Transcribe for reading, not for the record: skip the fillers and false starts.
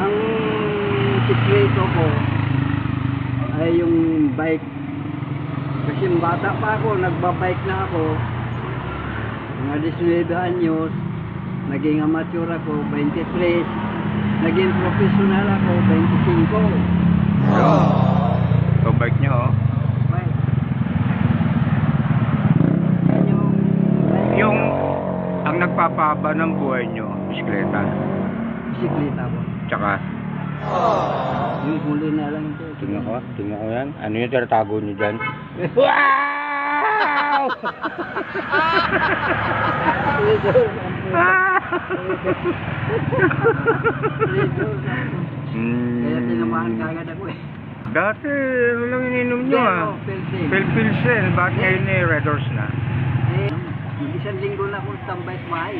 Ang sikreto ko ay yung bike. Kasi yung bata pa ako, nagbabike na ako. Mga 19 anyos, naging amateur ako, 23. Naging professional ako, 25. So, bike nyo, oh. Bike. Yan yung bike. Yung, ang nagpapahaba ng buhay nyo, bisikleta. Bisikleta ko. Tsaka, Yung huli na lang ito. tingnan ko yan. Ano yung tinatago nyo dyan? Wow! Kaya tinamahan kagad ako eh. Dati, ano lang ininom nyo ah? Pilsen. Pilsen. Bakit ngayon eh, Red Horse na? Eh, isang linggo na akong tambay sa bahay.